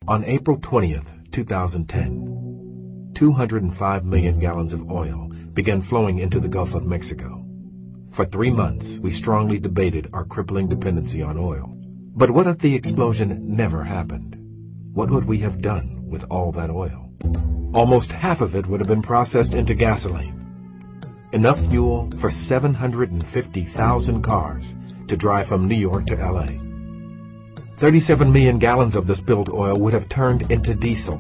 On April 20th, 2010, 205 million gallons of oil began flowing into the Gulf of Mexico. For 3 months, we strongly debated our crippling dependency on oil. But what if the explosion never happened? What would we have done with all that oil? Almost half of it would have been processed into gasoline. Enough fuel for 750,000 cars to drive from New York to LA. 37 million gallons of the spilled oil would have turned into diesel.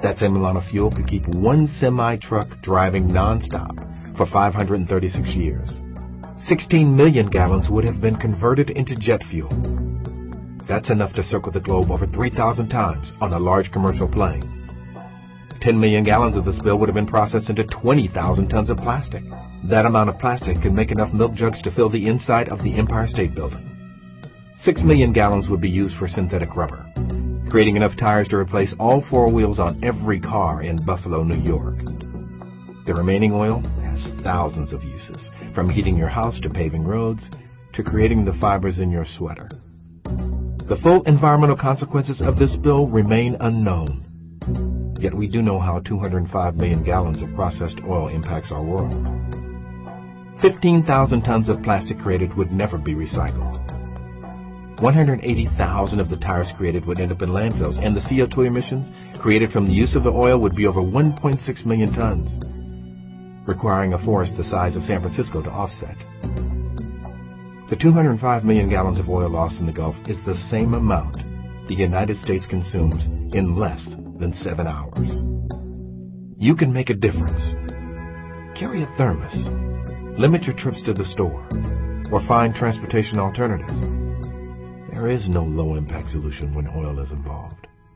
That same amount of fuel could keep one semi-truck driving nonstop for 536 years. 16 million gallons would have been converted into jet fuel. That's enough to circle the globe over 3,000 times on a large commercial plane. 10 million gallons of the spill would have been processed into 20,000 tons of plastic. That amount of plastic could make enough milk jugs to fill the inside of the Empire State Building. 6 million gallons would be used for synthetic rubber, creating enough tires to replace all 4 wheels on every car in Buffalo, New York. The remaining oil has thousands of uses, from heating your house to paving roads to creating the fibers in your sweater. The full environmental consequences of this spill remain unknown. Yet we do know how 205 million gallons of processed oil impacts our world. 15,000 tons of plastic created would never be recycled. 180,000 of the tires created would end up in landfills, and the CO2 emissions created from the use of the oil would be over 1.6 million tons, requiring a forest the size of San Francisco to offset. The 205 million gallons of oil lost in the Gulf is the same amount the United States consumes in less than 7 hours. You can make a difference. Carry a thermos. Limit your trips to the store, or find transportation alternatives. There is no low-impact solution when oil is involved.